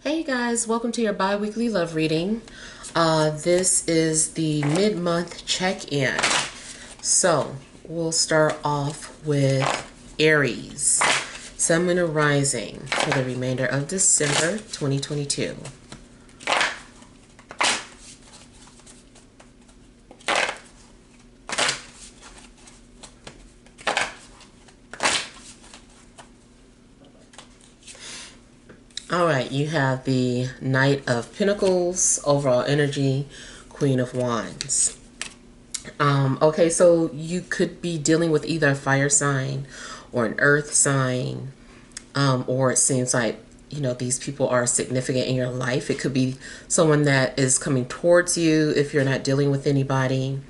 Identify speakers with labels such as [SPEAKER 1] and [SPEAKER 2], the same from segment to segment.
[SPEAKER 1] Hey guys, welcome to your bi-weekly love reading. This is the mid-month check-in. So we'll start off with Aries, Sun, Moon, and Rising for the remainder of December 2022. All right, you have the Knight of Pentacles, overall energy, Queen of Wands. Okay, so you could be dealing with either a fire sign or an earth sign, or it seems like, you know, these people are significant in your life. It could be someone that is coming towards you if you're not dealing with anybody.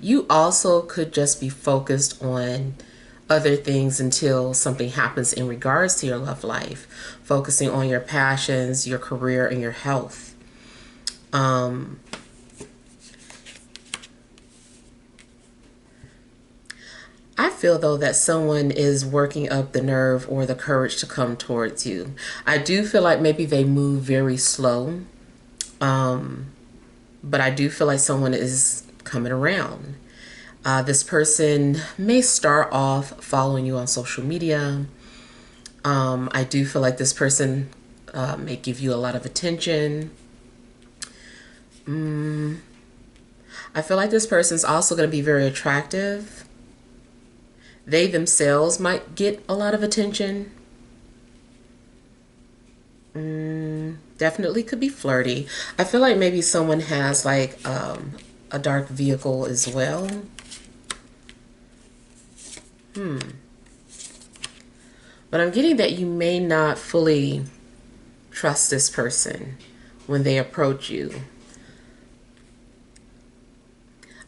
[SPEAKER 1] You also could just be focused on other things until something happens in regards to your love life, focusing on your passions, your career, and your health. I feel though that someone is working up the nerve or the courage to come towards you. I do feel like maybe they move very slow, but I do feel like someone is coming around. This person may start off following you on social media. I do feel like this person may give you a lot of attention. I feel like this person's also going to be very attractive. They themselves might get a lot of attention. Definitely could be flirty. I feel like maybe someone has like a dark vehicle as well. But I'm getting that you may not fully trust this person when they approach you.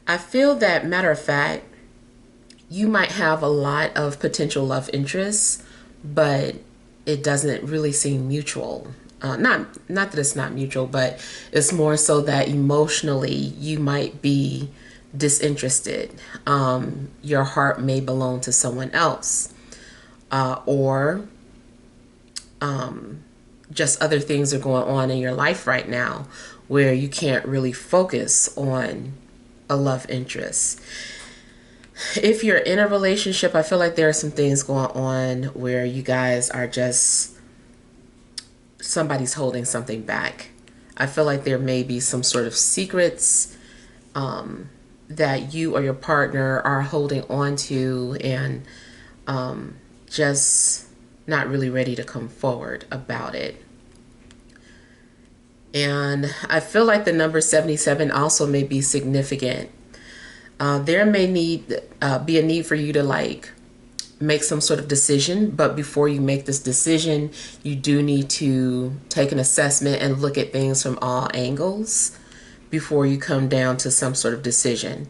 [SPEAKER 1] I feel that, matter of fact, you might have a lot of potential love interests, but it doesn't really seem mutual. Not that it's not mutual, but it's more so that emotionally you might be disinterested. Your heart may belong to someone else, or just other things are going on in your life right now where you can't really focus on a love interest. If you're in a relationship, I feel like there are some things going on where you guys are just, somebody's holding something back. I feel like there may be some sort of secrets that you or your partner are holding on to and just not really ready to come forward about it. And I feel like the number 77 also may be significant. There may be a need for you to like make some sort of decision, but before you make this decision, you do need to take an assessment and look at things from all angles before you come down to some sort of decision.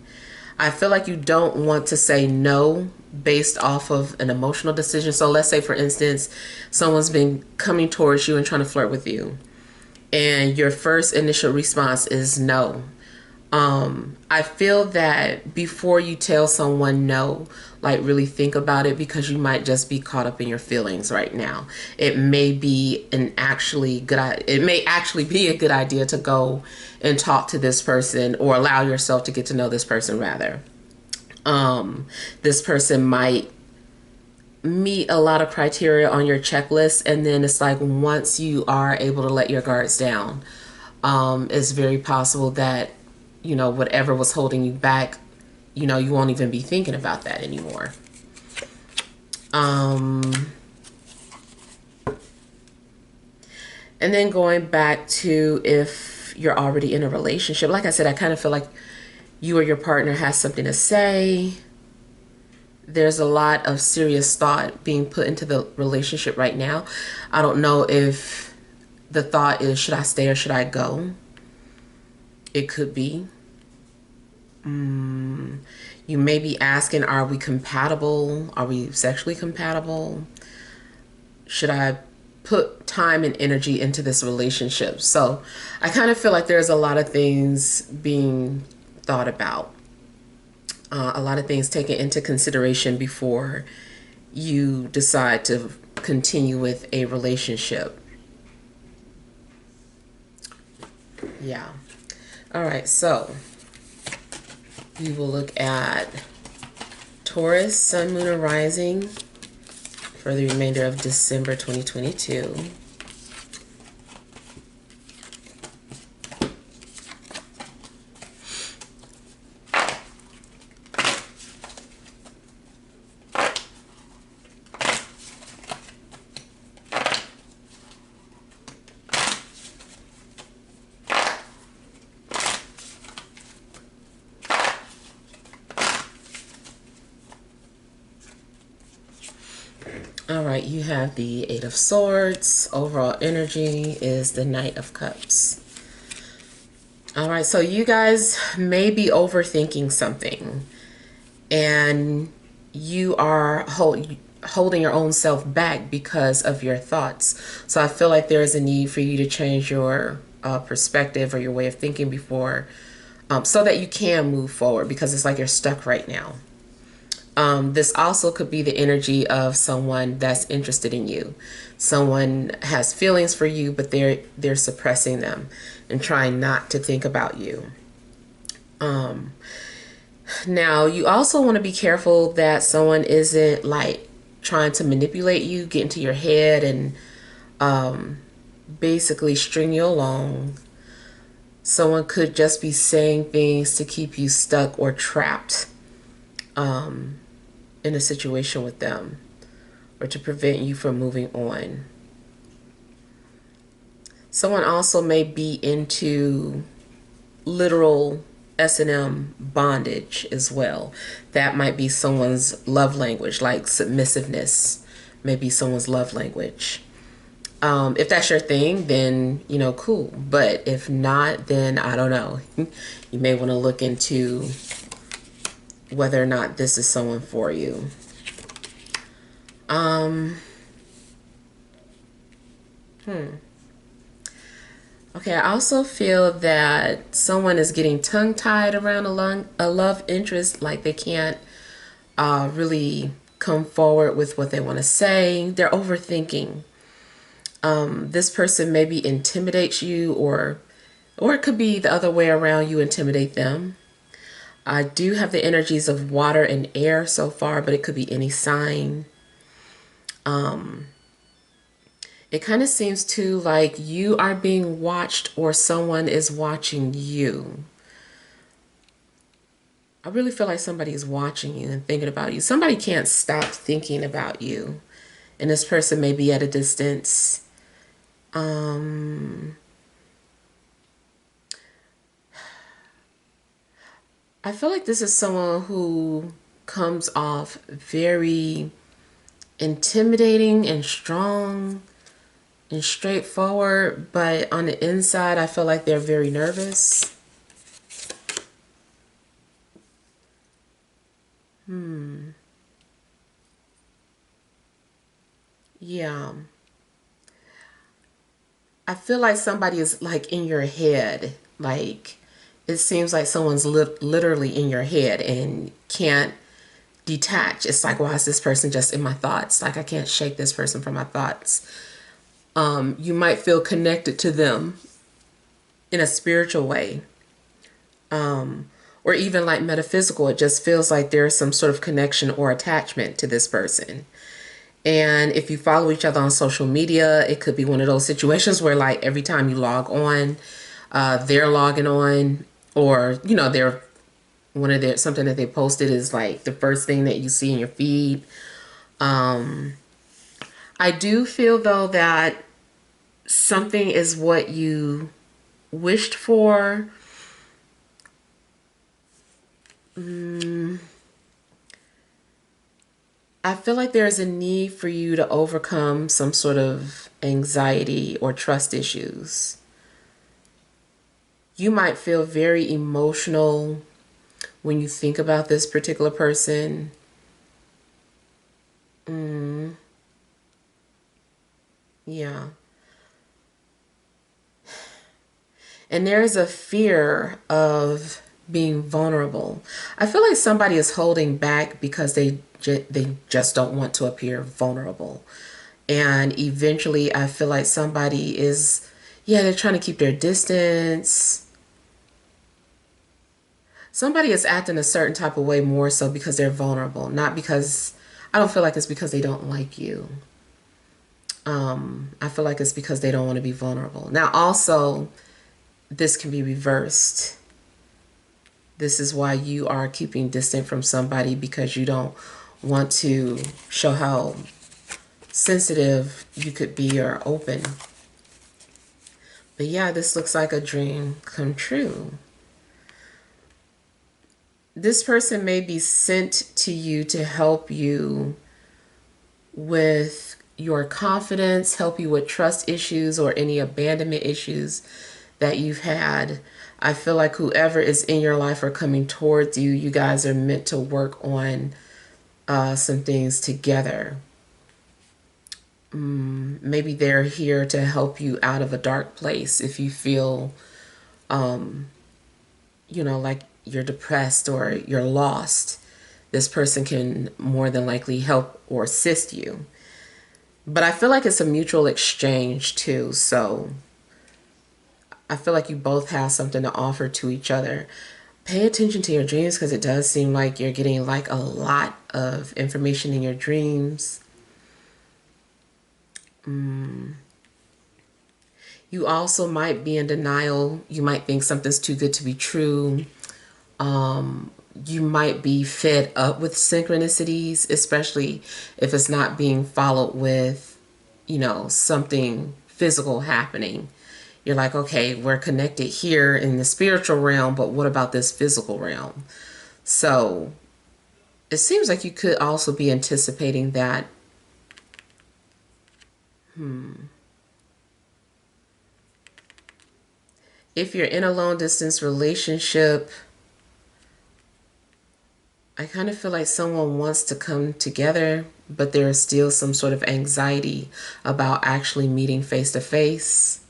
[SPEAKER 1] I feel like you don't want to say no based off of an emotional decision. So let's say, for instance, someone's been coming towards you and trying to flirt with you, and your first initial response is no. I feel that before you tell someone no, like really think about it, because you might just be caught up in your feelings right now. It may be it may actually be a good idea to go and talk to this person, or allow yourself to get to know this person rather. This person might meet a lot of criteria on your checklist, and then it's like once you are able to let your guards down, it's very possible that, you know, whatever was holding you back, you know, you won't even be thinking about that anymore. And then going back to if you're already in a relationship, like I said, I kind of feel like you or your partner has something to say. There's a lot of serious thought being put into the relationship right now. I don't know if the thought is, should I stay or should I go? It could be. You may be asking, are we compatible? Are we sexually compatible? Should I put time and energy into this relationship? So I kind of feel like there's a lot of things being thought about. A lot of things taken into consideration before you decide to continue with a relationship. Yeah. All right, so we will look at Taurus, Sun, Moon, and Rising for the remainder of December 2022. All right, you have the Eight of Swords. Overall energy is the Knight of Cups. All right, so you guys may be overthinking something, and you are holding your own self back because of your thoughts. So I feel like there is a need for you to change your perspective or your way of thinking before, so that you can move forward, because it's like you're stuck right now. This also could be the energy of someone that's interested in you. Someone has feelings for you, but they're suppressing them and trying not to think about you. Now, you also want to be careful that someone isn't like trying to manipulate you, get into your head, and basically string you along. Someone could just be saying things to keep you stuck or trapped in a situation with them, or to prevent you from moving on. Someone also may be into literal S&M bondage as well. That might be someone's love language, like submissiveness may be someone's love language. If that's your thing, then, you know, cool. But if not, then I don't know. You may want to look into whether or not this is someone for you. Okay, I also feel that someone is getting tongue-tied around a love interest, like they can't really come forward with what they want to say. They're overthinking. This person maybe intimidates you, or it could be the other way around, you intimidate them. I do have the energies of water and air so far, but it could be any sign. It kind of seems too like you are being watched, or someone is watching you. I really feel like somebody is watching you and thinking about you. Somebody can't stop thinking about you, and this person may be at a distance. I feel like this is someone who comes off very intimidating and strong and straightforward, but on the inside, I feel like they're very nervous. Yeah. I feel like somebody is like in your head. Like, it seems like someone's literally in your head and can't detach. It's like, why is this person just in my thoughts? Like, I can't shake this person from my thoughts. You might feel connected to them in a spiritual way, or even like metaphysical. It just feels like there's some sort of connection or attachment to this person. And if you follow each other on social media, it could be one of those situations where like every time you log on, they're logging on, or, you know, they're something that they posted is like the first thing that you see in your feed. I do feel though that something is what you wished for. I feel like there's a need for you to overcome some sort of anxiety or trust issues. You might feel very emotional when you think about this particular person. Yeah. And there's a fear of being vulnerable. I feel like somebody is holding back because they just don't want to appear vulnerable. And eventually I feel like somebody is, yeah, they're trying to keep their distance. Somebody is acting a certain type of way more so because they're vulnerable, not because, I don't feel like it's because they don't like you. I feel like it's because they don't want to be vulnerable. Now, also, this can be reversed. This is why you are keeping distant from somebody, because you don't want to show how sensitive you could be or open. But yeah, this looks like a dream come true. This person may be sent to you to help you with your confidence, help you with trust issues or any abandonment issues that you've had. I feel like whoever is in your life or coming towards you, you guys are meant to work on some things together. Maybe they're here to help you out of a dark place if you feel, you know, like you're depressed or you're lost. This person can more than likely help or assist you. But I feel like it's a mutual exchange too. So I feel like you both have something to offer to each other. Pay attention to your dreams, because it does seem like you're getting like a lot of information in your dreams. You also might be in denial. You might think something's too good to be true. You might be fed up with synchronicities, especially if it's not being followed with, you know, something physical happening. You're like, okay, we're connected here in the spiritual realm, but what about this physical realm? So it seems like you could also be anticipating that. If you're in a long distance relationship, I kind of feel like someone wants to come together, but there is still some sort of anxiety about actually meeting face to face.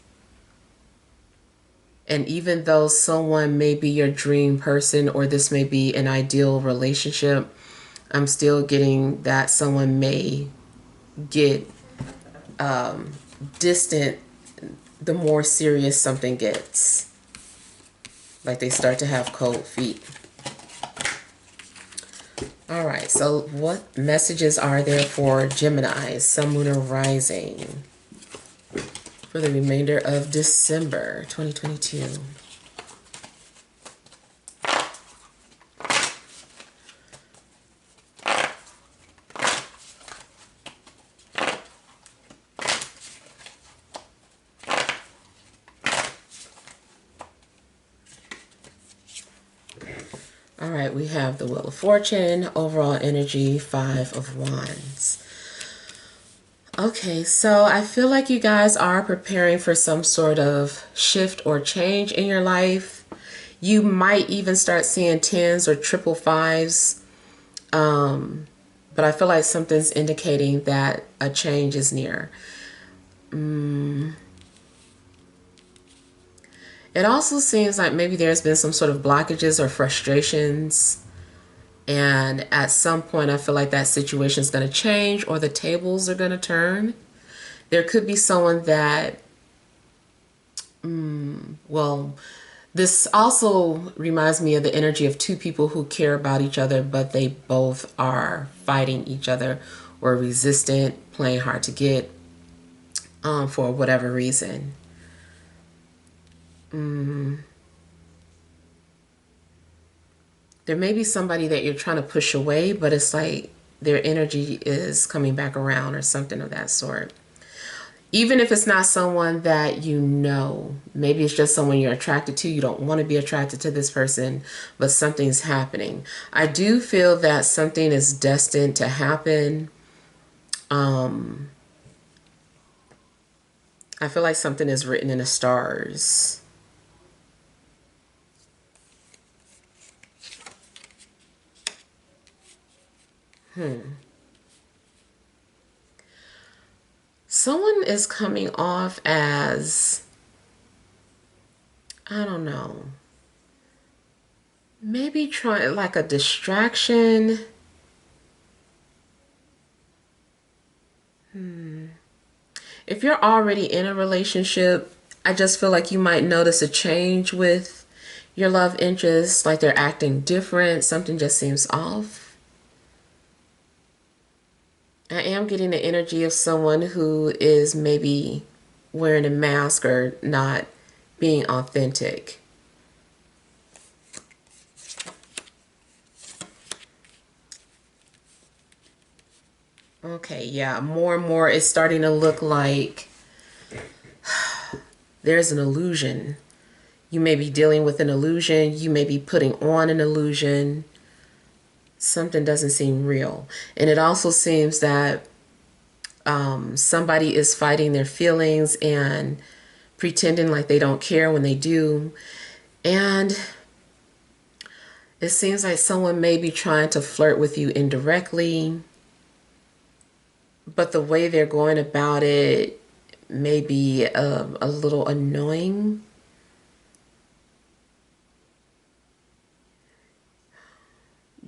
[SPEAKER 1] And even though someone may be your dream person, or this may be an ideal relationship, I'm still getting that someone may get distant the more serious something gets. Like they start to have cold feet. All right, so what messages are there for Gemini, Sun, Moon, or Rising for the remainder of December 2022? All right, we have the Wheel of Fortune, overall energy, 5 of Wands. Okay, so I feel like you guys are preparing for some sort of shift or change in your life. You might even start seeing tens or triple fives. But I feel like something's indicating that a change is near. It also seems like maybe there's been some sort of blockages or frustrations. And at some point, I feel like that situation is going to change, or the tables are going to turn. There could be someone that, well, this also reminds me of the energy of two people who care about each other, but they both are fighting each other or resistant, playing hard to get for whatever reason. There may be somebody that you're trying to push away, but it's like their energy is coming back around or something of that sort. Even if it's not someone that you know, maybe it's just someone you're attracted to. You don't want to be attracted to this person, but something's happening. I do feel that something is destined to happen. I feel like something is written in the stars. Someone is coming off as, I don't know, maybe trying like a distraction. If you're already in a relationship, I just feel like you might notice a change with your love interest, like they're acting different. Something just seems off. I am getting the energy of someone who is maybe wearing a mask or not being authentic. Okay, yeah, more and more it's starting to look like there's an illusion. You may be dealing with an illusion. You may be putting on an illusion. Something doesn't seem real. And it also seems that somebody is fighting their feelings and pretending like they don't care when they do. And it seems like someone may be trying to flirt with you indirectly, but the way they're going about it may be a little annoying.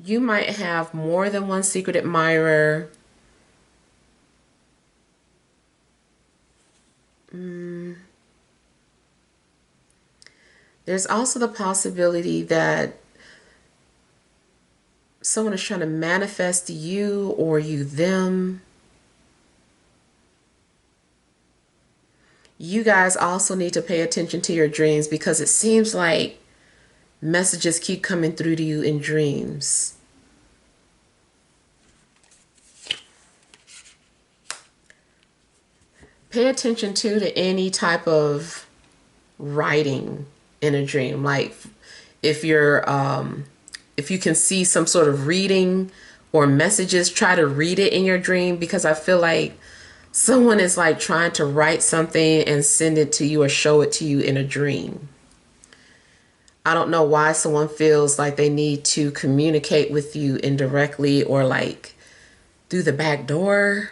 [SPEAKER 1] You might have more than one secret admirer. There's also the possibility that someone is trying to manifest you or you them. You guys also need to pay attention to your dreams because it seems like messages keep coming through to you in dreams. Pay attention to any type of writing in a dream. Like if you can see some sort of reading or messages, try to read it in your dream, because I feel like someone is like trying to write something and send it to you or show it to you in a dream. I don't know why someone feels like they need to communicate with you indirectly or like through the back door.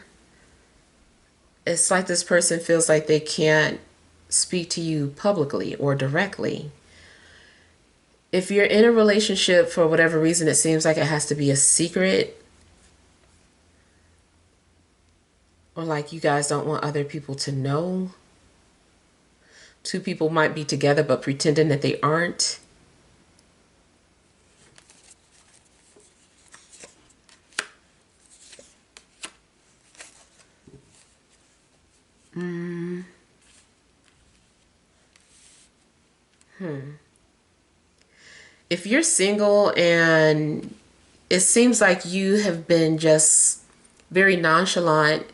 [SPEAKER 1] It's like this person feels like they can't speak to you publicly or directly. If you're in a relationship, for whatever reason, it seems like it has to be a secret, or like you guys don't want other people to know. Two people might be together but pretending that they aren't. If you're single and it seems like you have been just very nonchalant,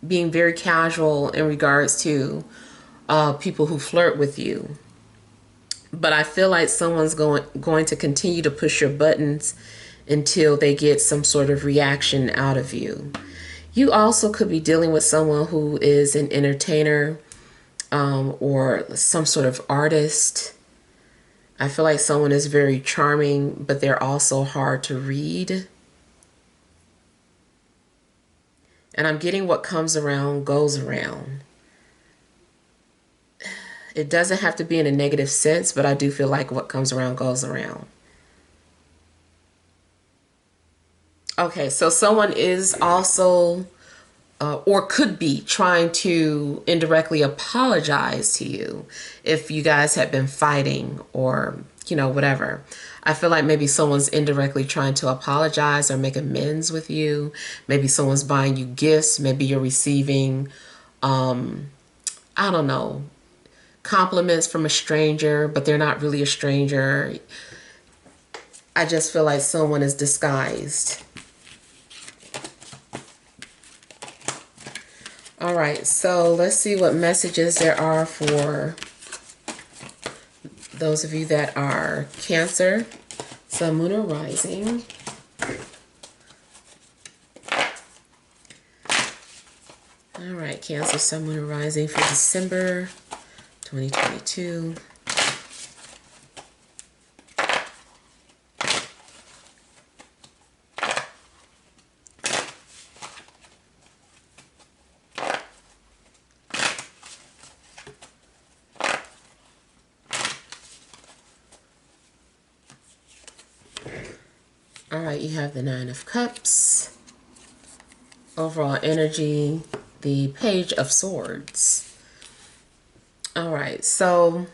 [SPEAKER 1] being very casual in regards to people who flirt with you. But I feel like someone's going to continue to push your buttons until they get some sort of reaction out of you. You also could be dealing with someone who is an entertainer or some sort of artist. I feel like someone is very charming, but they're also hard to read. And I'm getting what comes around goes around. It doesn't have to be in a negative sense, but I do feel like what comes around goes around. Okay, so someone is also or could be trying to indirectly apologize to you if you guys have been fighting or, whatever. I feel like maybe someone's indirectly trying to apologize or make amends with you. Maybe someone's buying you gifts. Maybe you're receiving, I don't know, compliments from a stranger, but they're not really a stranger. I just feel like someone is disguised. All right, so let's see what messages there are for those of you that are Cancer, Sun, Moon, or Rising. All right, Cancer, Sun, Moon, or Rising for December 2022. All right, you have the Nine of Cups. Overall energy, the Page of Swords. All right, so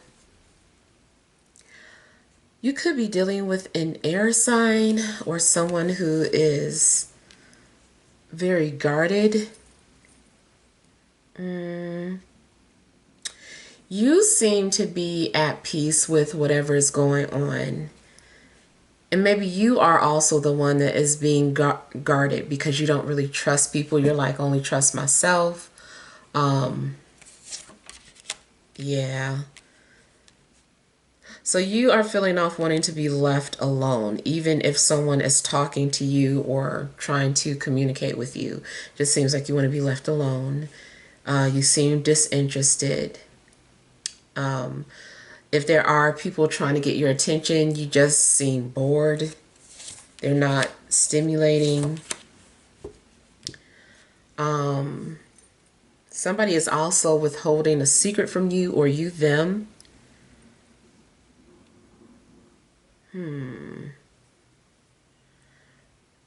[SPEAKER 1] you could be dealing with an air sign or someone who is very guarded. You seem to be at peace with whatever is going on. And maybe you are also the one that is being guarded because you don't really trust people. You're like, only trust myself. Yeah. So you are feeling off wanting to be left alone, even if someone is talking to you or trying to communicate with you. Just seems like you want to be left alone. You seem disinterested. If there are people trying to get your attention, you just seem bored. They're not stimulating. Somebody is also withholding a secret from you, or you them.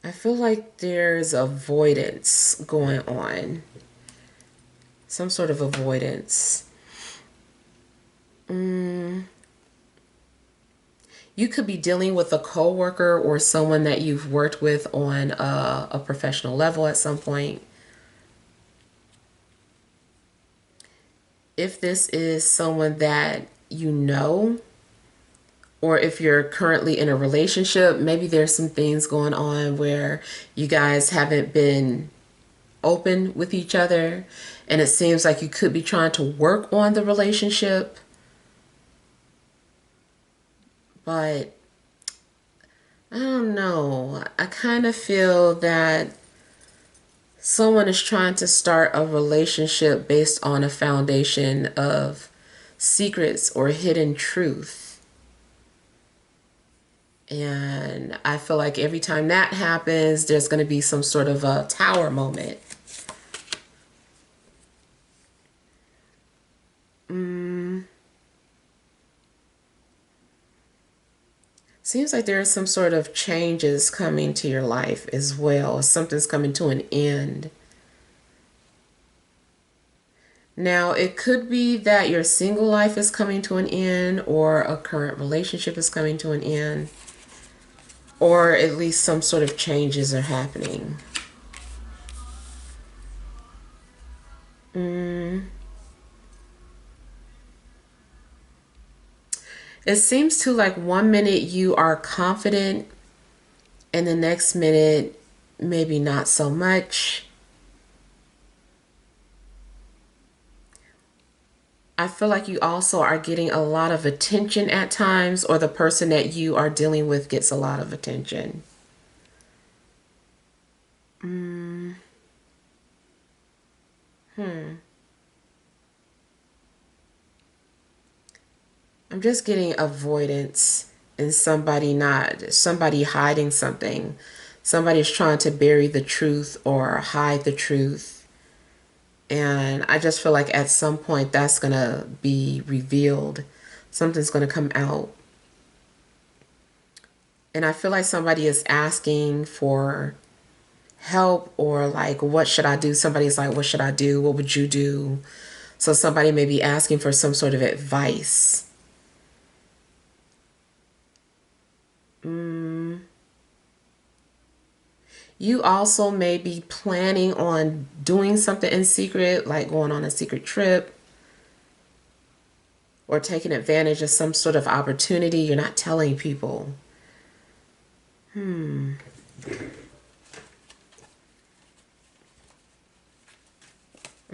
[SPEAKER 1] I feel like there's avoidance going on. Some sort of avoidance. You could be dealing with a coworker or someone that you've worked with on a professional level at some point. If this is someone that you know, or if you're currently in a relationship, maybe there's some things going on where you guys haven't been open with each other, and it seems like you could be trying to work on the relationship. But I don't know. I kind of feel that someone is trying to start a relationship based on a foundation of secrets or hidden truth. And I feel like every time that happens, there's going to be some sort of a tower moment. Seems like there are some sort of changes coming to your life as well. Something's coming to an end. Now, it could be that your single life is coming to an end, or a current relationship is coming to an end, or at least some sort of changes are happening. It seems to like 1 minute you are confident, and the next minute maybe not so much. I feel like you also are getting a lot of attention at times, or the person that you are dealing with gets a lot of attention. I'm just getting avoidance and somebody hiding something. Somebody's trying to bury the truth or hide the truth. And I just feel like at some point that's going to be revealed. Something's going to come out. And I feel like somebody is asking for help, or like, what should I do? Somebody's like, what should I do? What would you do? So somebody may be asking for some sort of advice. You also may be planning on doing something in secret, like going on a secret trip, or taking advantage of some sort of opportunity. You're not telling people. I'm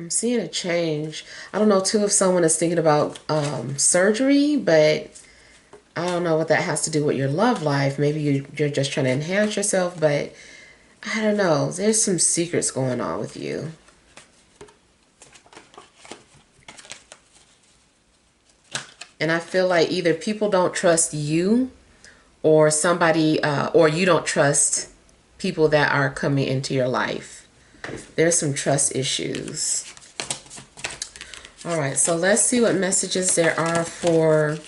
[SPEAKER 1] seeing a change. I don't know too if someone is thinking about surgery, but I don't know what that has to do with your love life. Maybe you're just trying to enhance yourself, but I don't know. There's some secrets going on with you. And I feel like either people don't trust you, or or you don't trust people that are coming into your life. There's some trust issues. All right, so let's see what messages there are for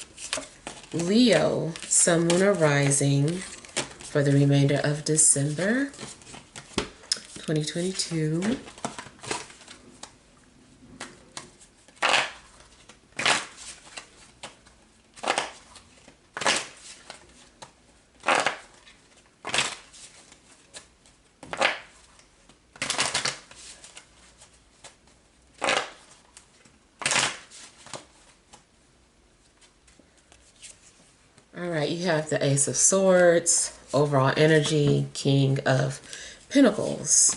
[SPEAKER 1] Leo, Sun, Moon, or Rising for the remainder of December 2022. All right, you have the Ace of Swords, overall energy, King of Pentacles.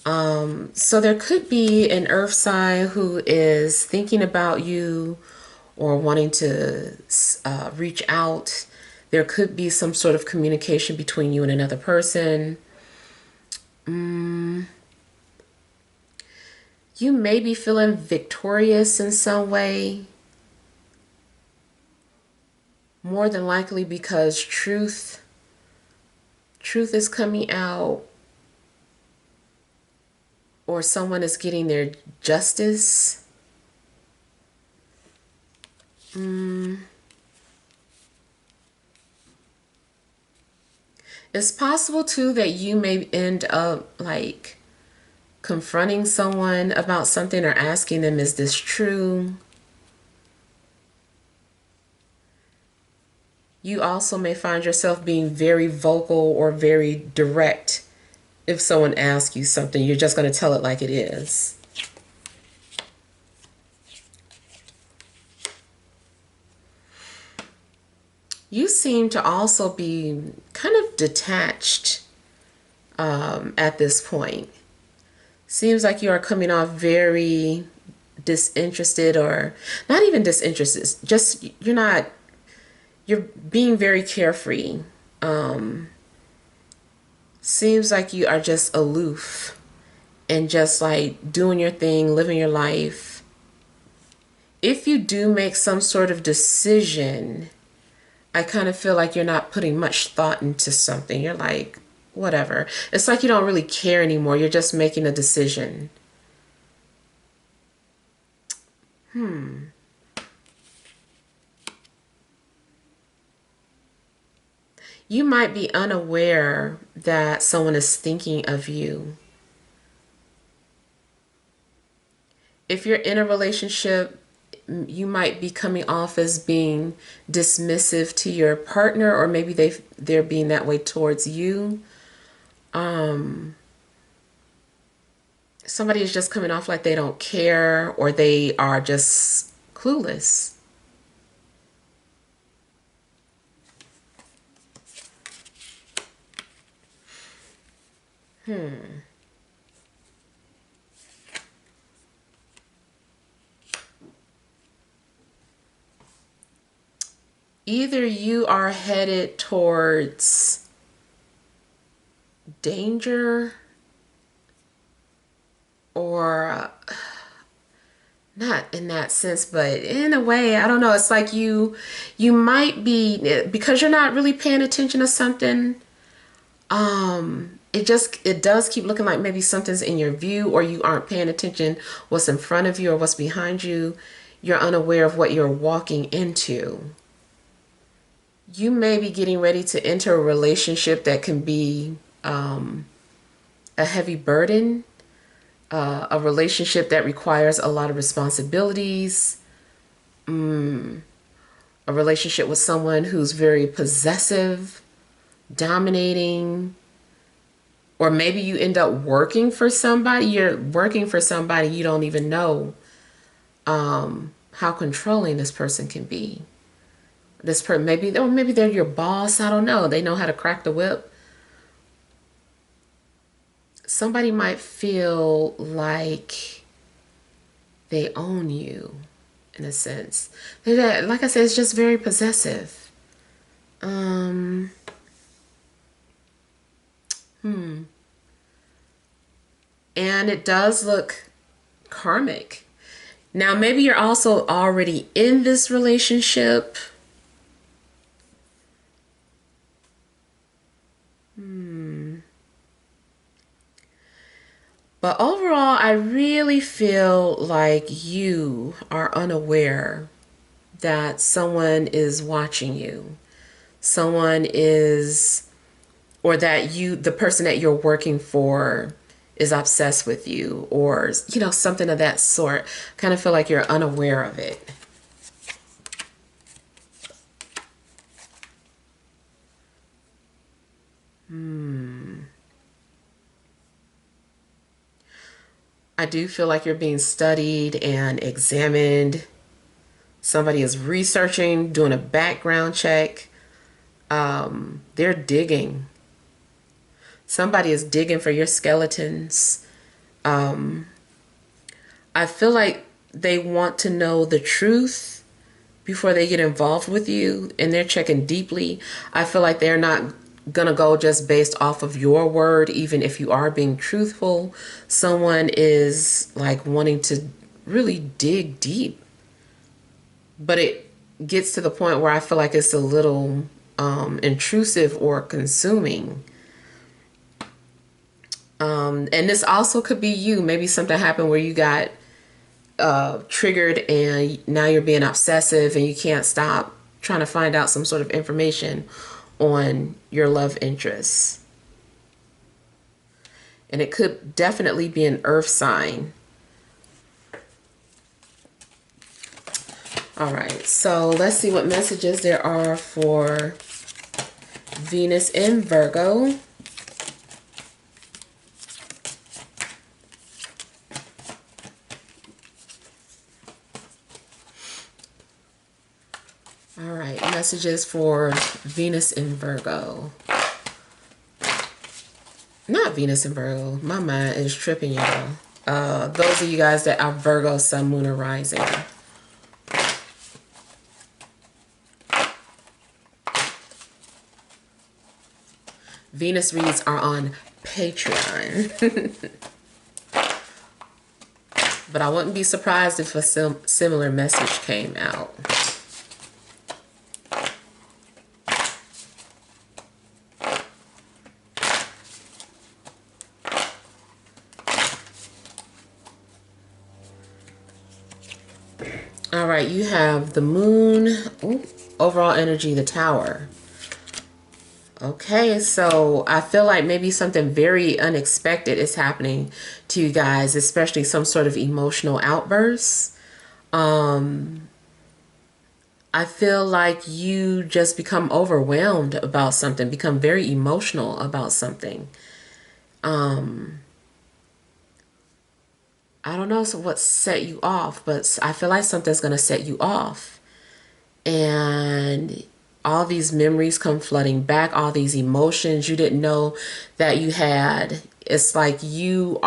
[SPEAKER 1] So there could be an earth sign who is thinking about you or wanting to reach out. There could be some sort of communication between you and another person. You may be feeling victorious in some way. More than likely because truth is coming out, or someone is getting their justice. It's possible too that you may end up like confronting someone about something or asking them, is this true? You also may find yourself being very vocal or very direct. If someone asks you something, you're just going to tell it like it is. You seem to also be kind of detached at this point. Seems like you are coming off very disinterested, or not even disinterested, just you're being very carefree. Seems like you are just aloof and just like doing your thing, living your life. If you do make some sort of decision, I kind of feel like you're not putting much thought into something. You're like, whatever. It's like you don't really care anymore. You're just making a decision. You might be unaware that someone is thinking of you. If you're in a relationship, you might be coming off as being dismissive to your partner, or maybe they're being that way towards you. Somebody is just coming off like they don't care, or they are just clueless. Either you are headed towards danger, or not in that sense, but in a way, I don't know. It's like you might be, because you're not really paying attention to something. It does keep looking like maybe something's in your view, or you aren't paying attention what's in front of you or what's behind you. You're unaware of what you're walking into. You may be getting ready to enter a relationship that can be a heavy burden, a relationship that requires a lot of responsibilities, a relationship with someone who's very possessive, dominating, or maybe you end up working for somebody. You're working for somebody you don't even know how controlling this person can be. This person, maybe they're your boss. I don't know. They know how to crack the whip. Somebody might feel like they own you in a sense. Like I said, it's just very possessive. And it does look karmic. Now, maybe you're also already in this relationship. But overall, I really feel like you are unaware that someone is watching you. Someone is, or that the person that you're working for is obsessed with you, or, something of that sort. Kind of feel like you're unaware of it. I do feel like you're being studied and examined. Somebody is researching, doing a background check. They're digging. Somebody is digging for your skeletons. I feel like they want to know the truth before they get involved with you, and they're checking deeply. I feel like they're not gonna go just based off of your word, even if you are being truthful. Someone is like wanting to really dig deep, but it gets to the point where I feel like it's a little intrusive or consuming. And this also could be you. Maybe something happened where you got triggered and now you're being obsessive and you can't stop trying to find out some sort of information on your love interests. And it could definitely be an earth sign. All right, so let's see what messages there are for Venus in Virgo. All right, messages for Venus in Virgo. Not Venus in Virgo. My mind is tripping, y'all. Those of you guys that are Virgo, Sun, Moon, or Rising. Venus reads are on Patreon. But I wouldn't be surprised if a similar message came out. All right, you have the moon. Ooh, overall energy, the Tower. Okay, so I feel like maybe something very unexpected is happening to you guys, especially some sort of emotional outburst. I feel like you just become overwhelmed about something, become very emotional about something. I don't know what set you off, but I feel like something's going to set you off. And all these memories come flooding back, all these emotions you didn't know that you had. It's like you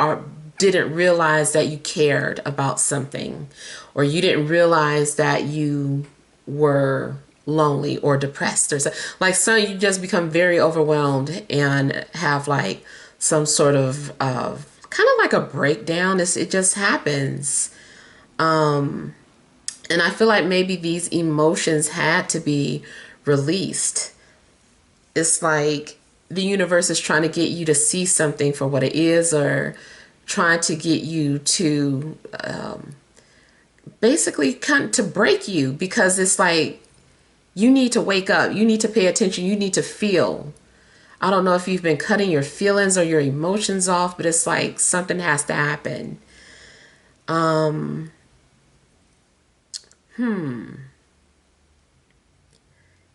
[SPEAKER 1] didn't realize that you cared about something, or you didn't realize that you were lonely or depressed, or so. Like you just become very overwhelmed and have like some sort of kind of like a breakdown. It just happens. And I feel like maybe these emotions had to be released. It's like the universe is trying to get you to see something for what it is, or trying to get you to basically come to break you, because it's like you need to wake up, you need to pay attention, you need to feel. I don't know if you've been cutting your feelings or your emotions off, but it's like something has to happen.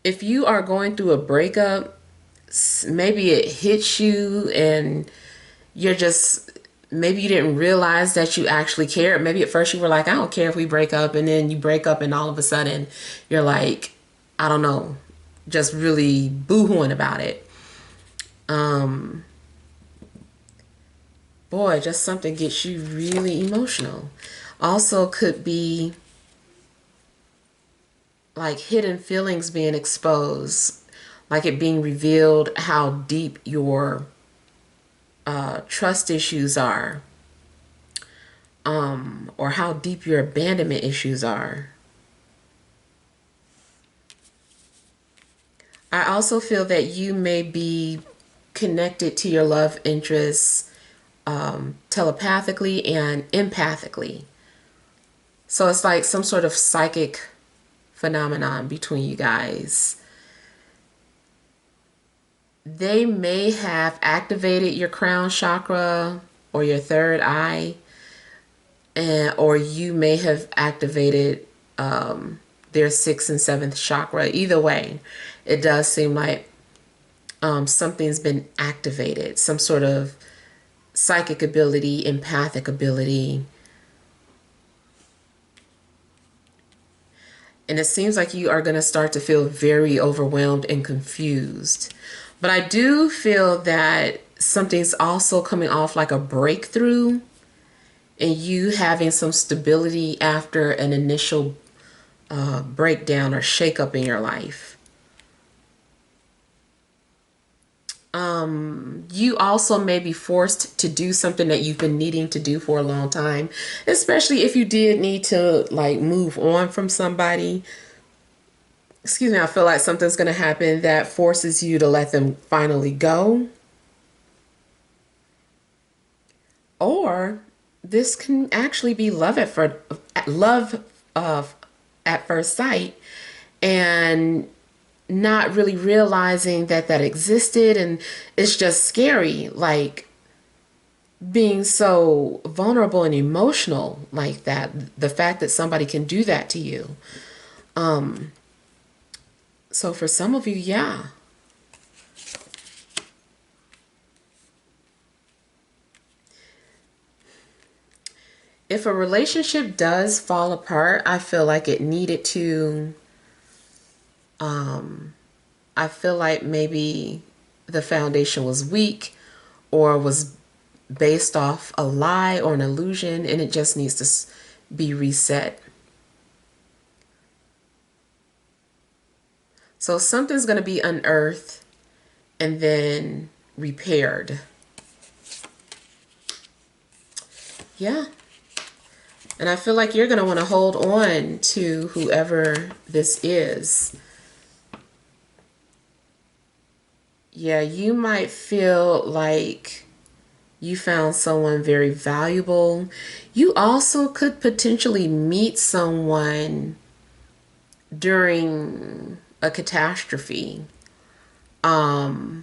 [SPEAKER 1] If you are going through a breakup, maybe it hits you and you're just, maybe you didn't realize that you actually cared. Maybe at first you were like, I don't care if we break up, and then you break up and all of a sudden you're like, I don't know, just really boo-hooing about it. Boy, just something gets you really emotional. Also could be like hidden feelings being exposed, like it being revealed how deep your trust issues are, or how deep your abandonment issues are. I also feel that you may be connected to your love interests telepathically and empathically. So it's like some sort of psychic phenomenon between you guys. They may have activated your crown chakra or your third eye, or you may have activated their sixth and seventh chakra. Either way, it does seem like something's been activated, some sort of psychic ability, empathic ability. And it seems like you are going to start to feel very overwhelmed and confused. But I do feel that something's also coming off like a breakthrough, and you having some stability after an initial breakdown or shakeup in your life. You also may be forced to do something that you've been needing to do for a long time, especially if you did need to like move on from somebody. Excuse me, I feel like something's going to happen that forces you to let them finally go. Or this can actually be love at first sight, and not really realizing that that existed, and it's just scary, like being so vulnerable and emotional like that, the fact that somebody can do that to you. So for some of you, yeah. If a relationship does fall apart, I feel like it needed to, I feel like maybe the foundation was weak or was based off a lie or an illusion, and it just needs to be reset. So something's going to be unearthed and then repaired. Yeah. And I feel like you're going to want to hold on to whoever this is. Yeah, you might feel like you found someone very valuable. You also could potentially meet someone during a catastrophe. I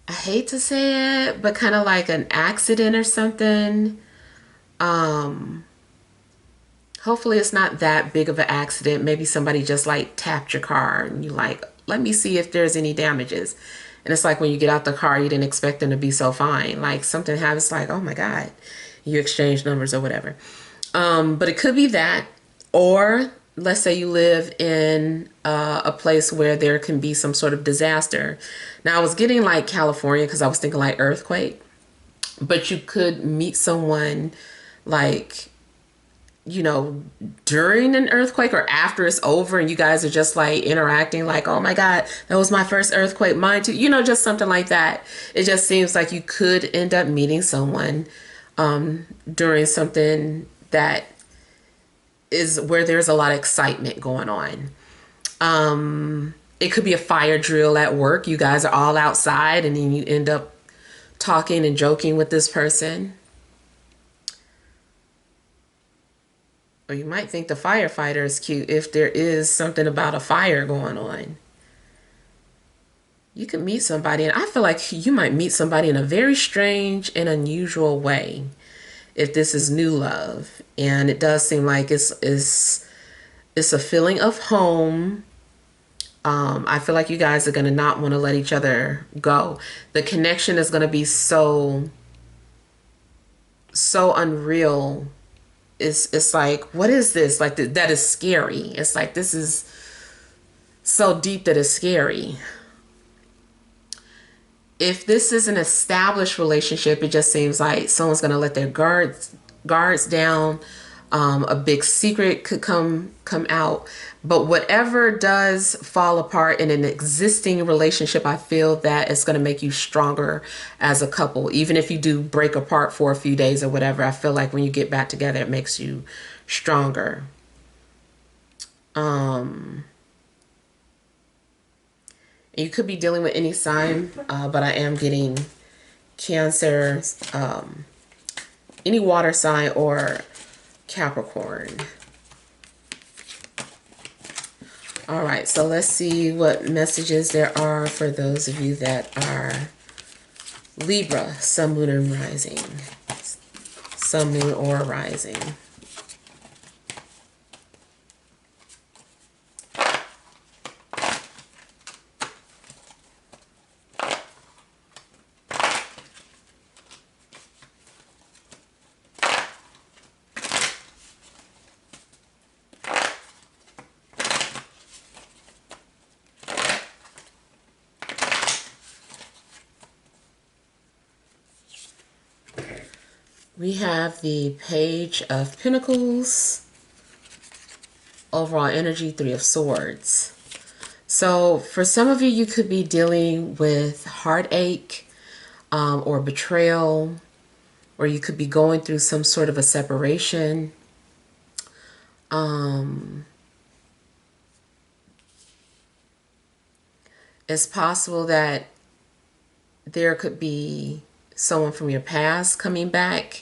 [SPEAKER 1] hate to say it, but kind of like an accident or something. Hopefully it's not that big of an accident. Maybe somebody just like tapped your car and you like, let me see if there's any damages. And it's like when you get out the car, you didn't expect them to be so fine. Like something happens, like, oh my God, you exchange numbers or whatever. But it could be that, or let's say you live in a place where there can be some sort of disaster. Now I was getting like California because I was thinking like earthquake, but you could meet someone like, you know, during an earthquake or after it's over and you guys are just like interacting like, oh my God, that was my first earthquake, mine too, you know, just something like that. It just seems like you could end up meeting someone during something that is where there's a lot of excitement going on. It could be a fire drill at work. You guys are all outside and then you end up talking and joking with this person. Or you might think the firefighter is cute if there is something about a fire going on. You could meet somebody, and I feel like you might meet somebody in a very strange and unusual way if this is new love. And it does seem like it's a feeling of home. I feel like you guys are going to not want to let each other go. The connection is going to be so unreal. It's like, what is this? Like, that is scary. It's like, this is so deep that it's scary. If this is an established relationship, it just seems like someone's going to let their guards down. A big secret could come out. But whatever does fall apart in an existing relationship, I feel that it's going to make you stronger as a couple. Even if you do break apart for a few days or whatever, I feel like when you get back together, it makes you stronger. You could be dealing with any sign, but I am getting Cancer, any water sign, or Capricorn. All right, so let's see what messages there are for those of you that are Libra, Sun, Moon, and Rising. Sun, Moon, or Rising. We have the Page of Pentacles, overall energy, Three of Swords. So for some of you, you could be dealing with heartache or betrayal, or you could be going through some sort of a separation. It's possible that there could be someone from your past coming back.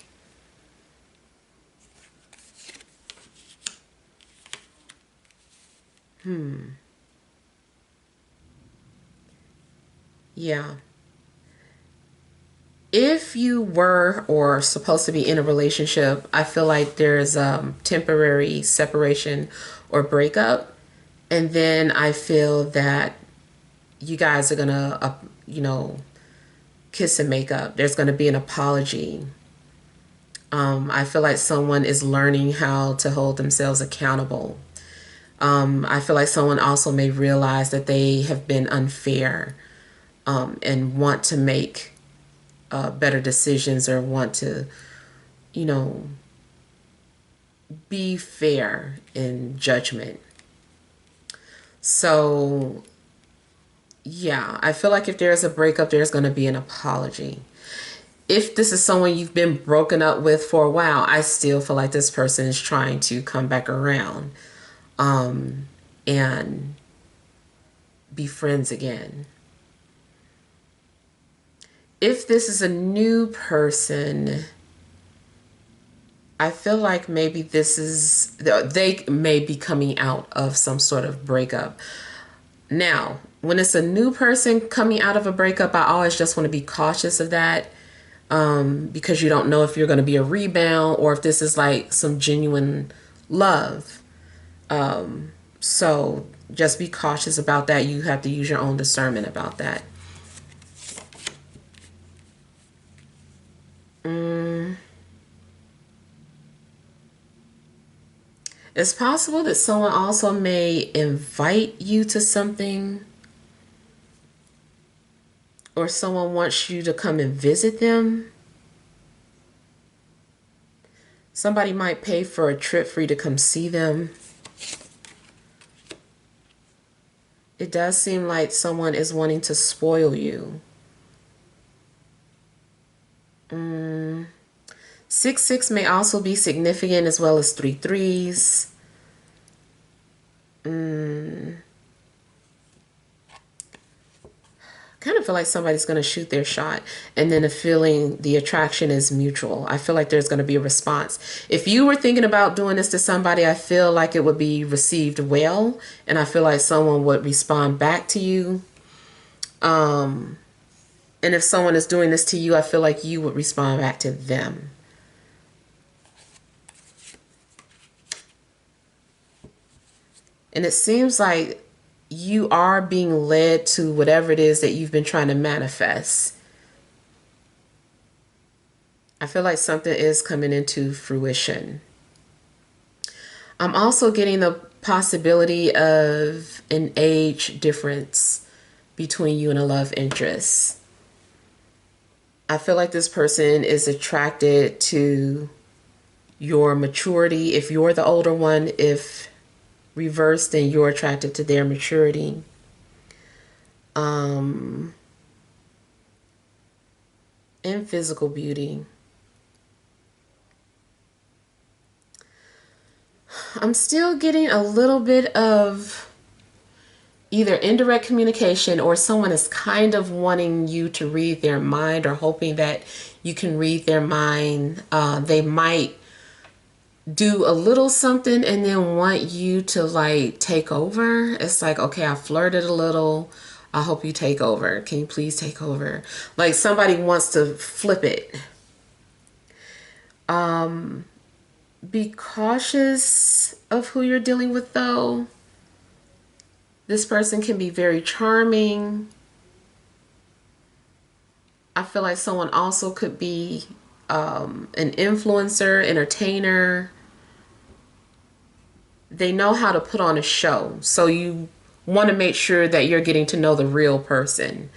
[SPEAKER 1] Yeah. If you were or supposed to be in a relationship, I feel like there's temporary separation or breakup. And then I feel that you guys are going to, kiss and make up. There's going to be an apology. I feel like someone is learning how to hold themselves accountable. I feel like someone also may realize that they have been unfair and want to make better decisions or want to, be fair in judgment. So, yeah, I feel like if there's a breakup, there's going to be an apology. If this is someone you've been broken up with for a while, I still feel like this person is trying to come back around and be friends again. If this is a new person, I feel like maybe they may be coming out of some sort of breakup. Now, when it's a new person coming out of a breakup, I always just want to be cautious of that because you don't know if you're going to be a rebound or if this is like some genuine love. So just be cautious about that. You have to use your own discernment about that. It's possible that someone also may invite you to something, or someone wants you to come and visit them. Somebody might pay for a trip for you to come see them. It does seem like someone is wanting to spoil you. 6-6 may also be significant, as well as 3 3s. Kind of feel like somebody's going to shoot their shot, and then the attraction is mutual. I feel like there's going to be a response. If you were thinking about doing this to somebody, I feel like it would be received well, and I feel like someone would respond back to you. And if someone is doing this to you, I feel like you would respond back to them. And it seems like you are being led to whatever it is that you've been trying to manifest. I feel like something is coming into fruition. I'm also getting the possibility of an age difference between you and a love interest. I feel like this person is attracted to your maturity if you're the older one. If reversed, then you're attracted to their maturity. And physical beauty. I'm still getting a little bit of either indirect communication, or someone is kind of wanting you to read their mind or hoping that you can read their mind. They might do a little something and then want you to like take over. It's like, okay, I flirted a little. I hope you take over. Can you please take over? Like somebody wants to flip it. Be cautious of who you're dealing with though. This person can be very charming. I feel like someone also could be an influencer, entertainer. They know how to put on a show. So you want to make sure that you're getting to know the real person.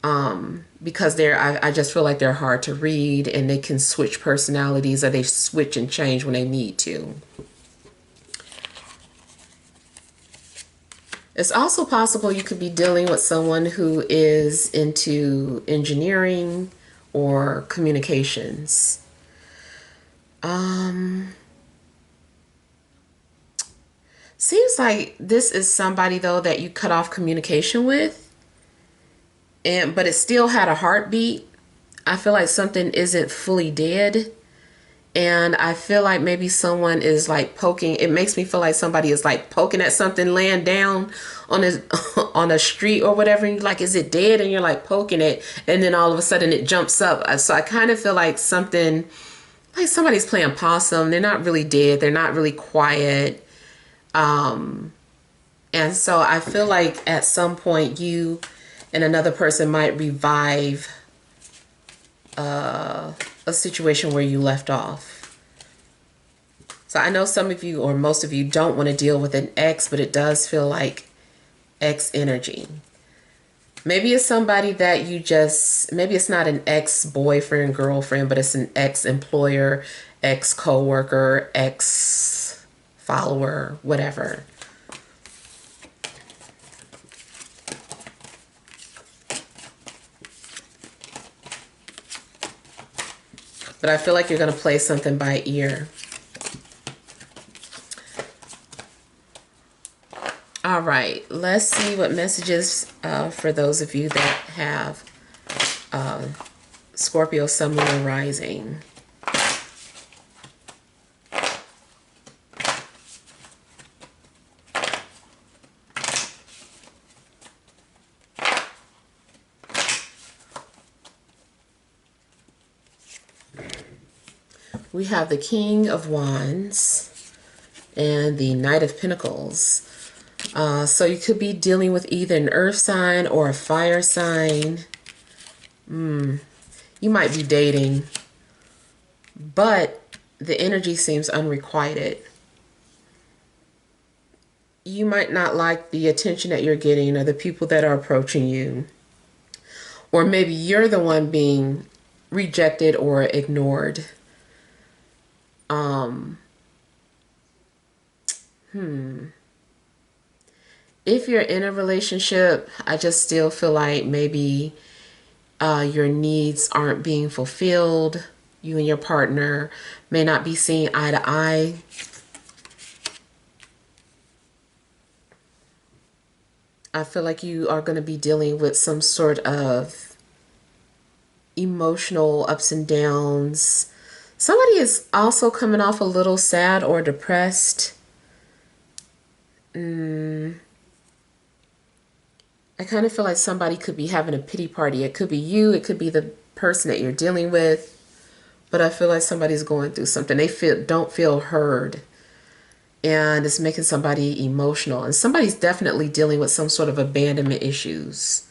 [SPEAKER 1] because I just feel like they're hard to read, and they can switch personalities, or they switch and change when they need to. It's also possible you could be dealing with someone who is into engineering or communications. Seems like this is somebody, though, that you cut off communication with, but it still had a heartbeat. I feel like something isn't fully dead. And I feel like maybe someone is like poking. It makes me feel like somebody is like poking at something laying down on a on a street or whatever. And you're like, is it dead? And you're like poking it, and then all of a sudden it jumps up. So I kind of feel like something, like somebody's playing possum. They're not really dead. They're not really quiet. And so I feel like at some point you and another person might revive a situation where you left off. So I know some of you, or most of you, don't want to deal with an ex, but it does feel like ex energy. Maybe it's somebody that you just, maybe it's not an ex-boyfriend, girlfriend, but it's an ex-employer, ex-coworker, ex-follower, whatever. But I feel like you're going to play something by ear. All right, let's see what messages for those of you that have Scorpio, Sun, Moon, and Rising. We have the King of Wands and the Knight of Pentacles. So you could be dealing with either an earth sign or a fire sign. You might be dating, but the energy seems unrequited. You might not like the attention that you're getting or the people that are approaching you. Or maybe you're the one being rejected or ignored. If you're in a relationship, I just still feel like maybe your needs aren't being fulfilled. You and your partner may not be seeing eye to eye. I feel like you are going to be dealing with some sort of emotional ups and downs. Somebody is also coming off a little sad or depressed. I kind of feel like somebody could be having a pity party. It could be you. It could be the person that you're dealing with. But I feel like somebody's going through something. They don't feel heard. And it's making somebody emotional. And somebody's definitely dealing with some sort of abandonment issues.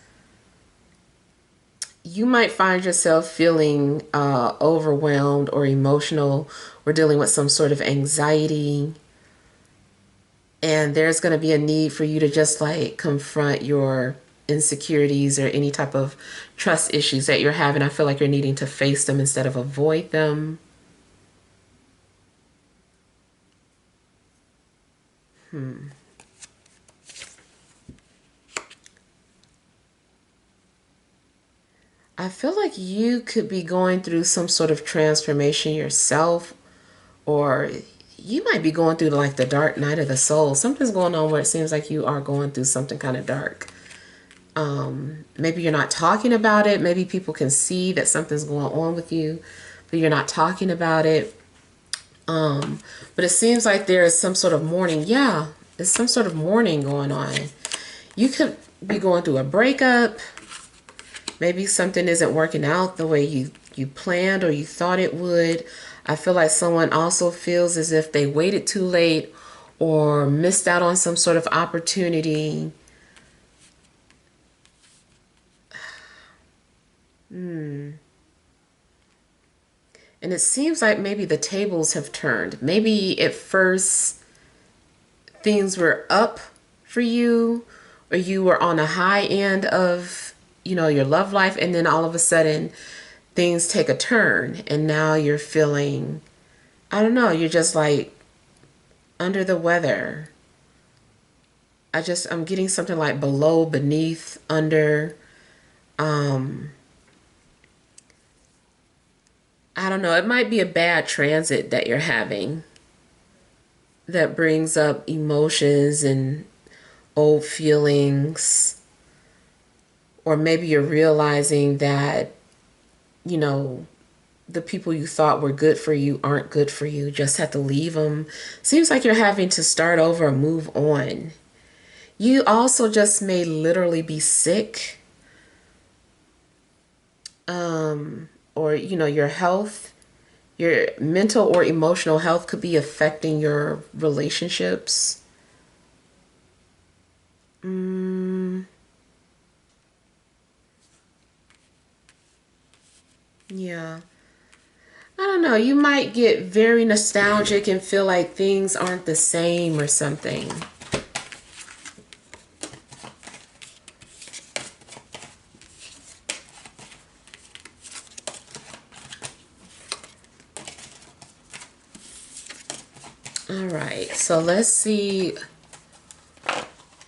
[SPEAKER 1] You might find yourself feeling overwhelmed or emotional, or dealing with some sort of anxiety. And there's going to be a need for you to just like confront your insecurities or any type of trust issues that you're having. I feel like you're needing to face them instead of avoid them. I feel like you could be going through some sort of transformation yourself, or you might be going through like the dark night of the soul. Something's going on where it seems like you are going through something kind of dark. Maybe you're not talking about it. Maybe people can see that something's going on with you, but you're not talking about it. But it seems like there is some sort of mourning. Yeah, there's some sort of mourning going on. You could be going through a breakup. Maybe something isn't working out the way you planned or you thought it would. I feel like someone also feels as if they waited too late or missed out on some sort of opportunity. And it seems like maybe the tables have turned. Maybe at first things were up for you, or you were on a high end of your love life, and then all of a sudden things take a turn and now you're feeling, I don't know, you're just like under the weather. I'm getting something like below, beneath, under. I don't know, it might be a bad transit that you're having that brings up emotions and old feelings. Or maybe you're realizing that, the people you thought were good for you aren't good for you. Just have to leave them. Seems like you're having to start over and move on. You also just may literally be sick. Or, your health, your mental or emotional health could be affecting your relationships. Yeah. I don't know. You might get very nostalgic and feel like things aren't the same or something. All right, so let's see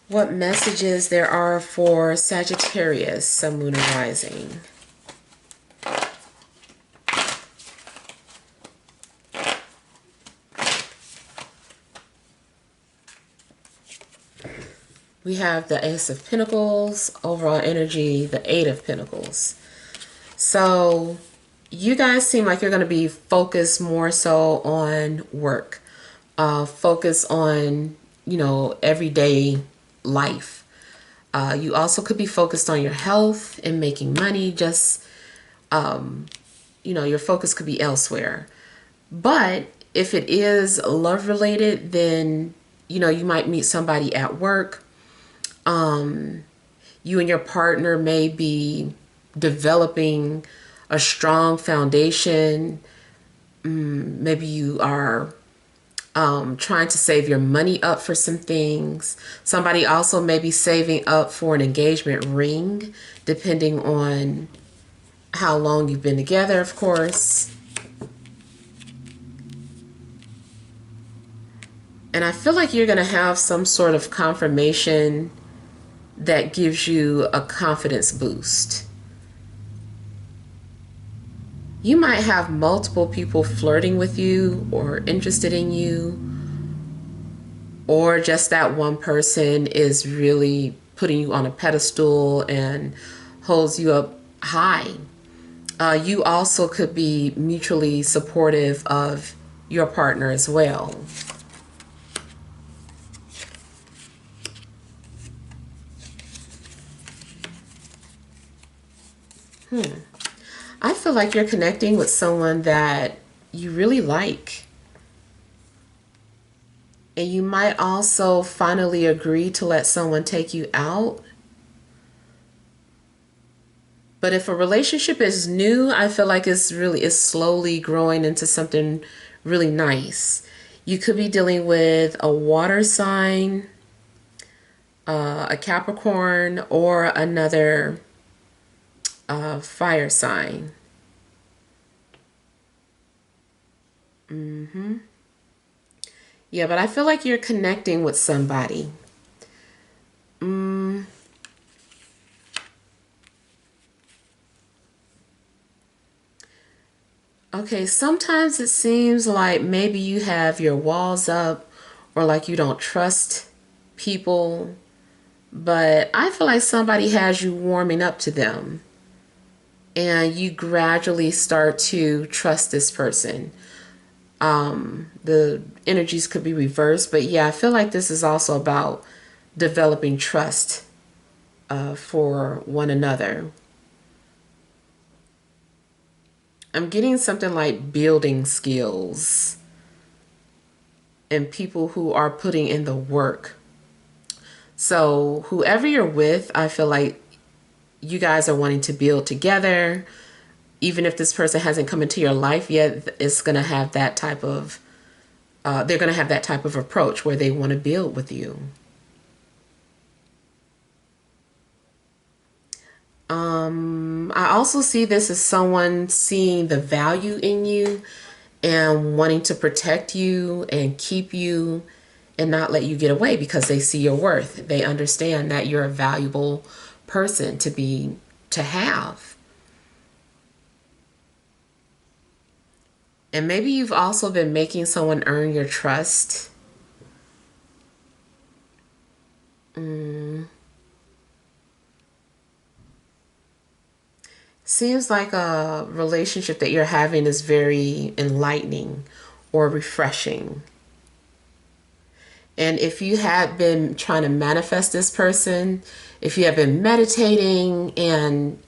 [SPEAKER 1] what messages there are for Sagittarius, Sun, Moon, and Rising. We have the Ace of Pentacles, overall energy, the Eight of Pentacles. So you guys seem like you're going to be focused more so on work. Focus on, everyday life. You also could be focused on your health and making money. Just, your focus could be elsewhere. But if it is love related, then, you might meet somebody at work. You and your partner may be developing a strong foundation. Maybe you are trying to save your money up for some things. Somebody also may be saving up for an engagement ring, depending on how long you've been together, of course. And I feel like you're going to have some sort of confirmation that gives you a confidence boost. You might have multiple people flirting with you or interested in you, or just that one person is really putting you on a pedestal and holds you up high. You also could be mutually supportive of your partner as well. I feel like you're connecting with someone that you really like. And you might also finally agree to let someone take you out. But if a relationship is new, I feel like it's slowly growing into something really nice. You could be dealing with a water sign, a Capricorn, or another fire sign. Yeah, but I feel like you're connecting with somebody. Okay, sometimes it seems like maybe you have your walls up or like you don't trust people, but I feel like somebody has you warming up to them and you gradually start to trust this person. The energies could be reversed, but yeah, I feel like this is also about developing trust for one another. I'm getting something like building skills and people who are putting in the work. So whoever you're with, I feel like you guys are wanting to build together. Even if this person hasn't come into your life yet, it's going to have that type of, they're going to have that type of approach where they want to build with you. I also see this as someone seeing the value in you and wanting to protect you and keep you and not let you get away because they see your worth. They understand that you're a valuable person to have. And maybe you've also been making someone earn your trust. Seems like a relationship that you're having is very enlightening or refreshing. And if you had been trying to manifest this person, if you have been meditating and,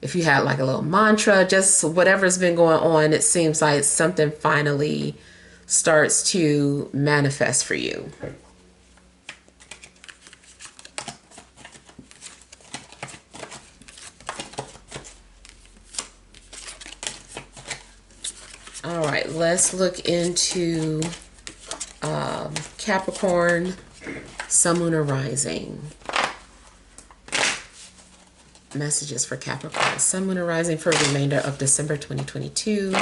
[SPEAKER 1] if you had like a little mantra, just whatever's been going on, it seems like something finally starts to manifest for you. All right, let's look into Capricorn, Sun, Moon, or Rising. Messages for Capricorn, Sun, Moon, or Rising for the remainder of December 2022.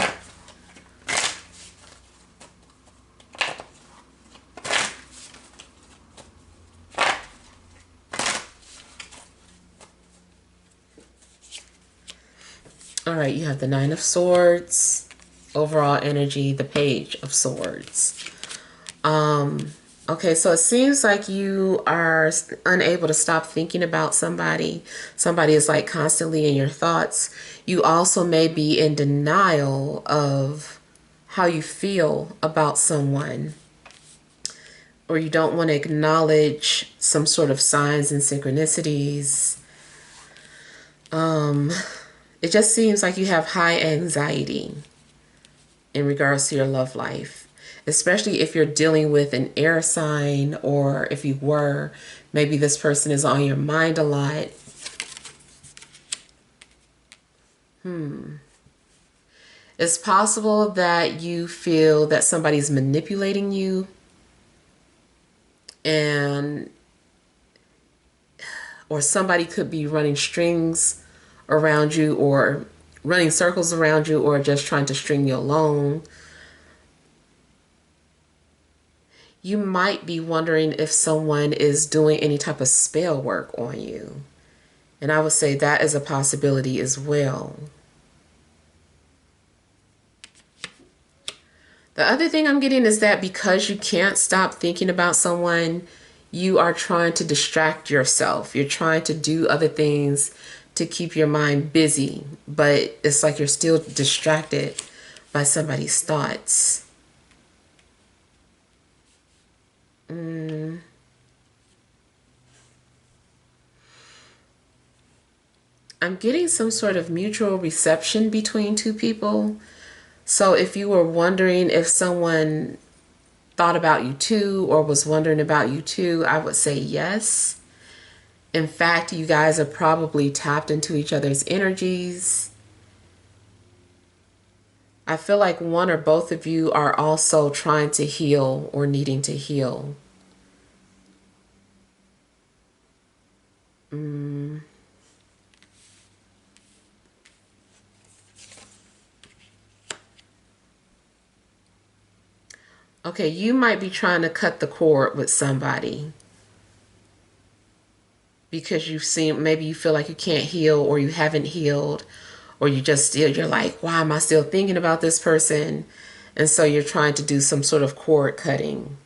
[SPEAKER 1] All right, you have the Nine of Swords, overall energy, the Page of Swords. Okay, so it seems like you are unable to stop thinking about somebody. Somebody is like constantly in your thoughts. You also may be in denial of how you feel about someone, or you don't want to acknowledge some sort of signs and synchronicities. It just seems like you have high anxiety in regards to your love life. Especially if you're dealing with an air sign, or if you were, maybe this person is on your mind a lot. It's possible that you feel that somebody's manipulating you, or somebody could be running strings around you, or running circles around you, or just trying to string you along. You might be wondering if someone is doing any type of spell work on you. And I would say that is a possibility as well. The other thing I'm getting is that because you can't stop thinking about someone, you are trying to distract yourself. You're trying to do other things to keep your mind busy, but it's like you're still distracted by somebody's thoughts. I'm getting some sort of mutual reception between two people. So if you were wondering if someone thought about you too, or was wondering about you too, I would say yes. In fact, you guys are probably tapped into each other's energies. I feel like one or both of you are also trying to heal or needing to heal. Okay, you might be trying to cut the cord with somebody because maybe you feel like you can't heal, or you haven't healed, or you're like, why am I still thinking about this person? And so you're trying to do some sort of cord cutting,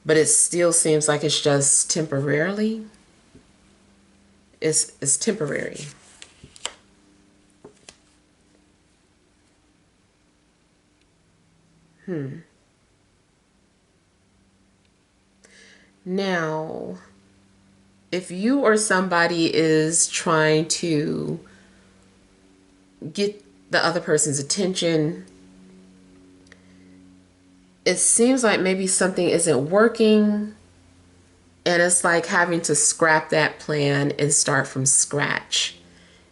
[SPEAKER 1] but it still seems like it's just temporarily. It's temporary. Now, if you or somebody is trying to get the other person's attention, it seems like maybe something isn't working, and it's like having to scrap that plan and start from scratch.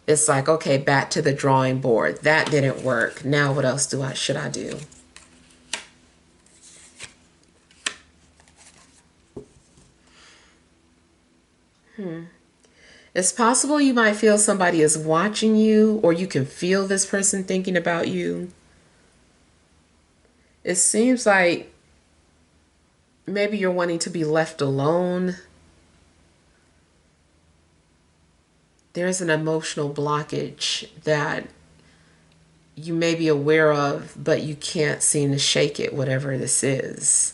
[SPEAKER 1] It's like, okay, back to the drawing board. That didn't work. Now what else should I do? It's possible you might feel somebody is watching you, or you can feel this person thinking about you. It seems like maybe you're wanting to be left alone. There's an emotional blockage that you may be aware of, but you can't seem to shake it, whatever this is.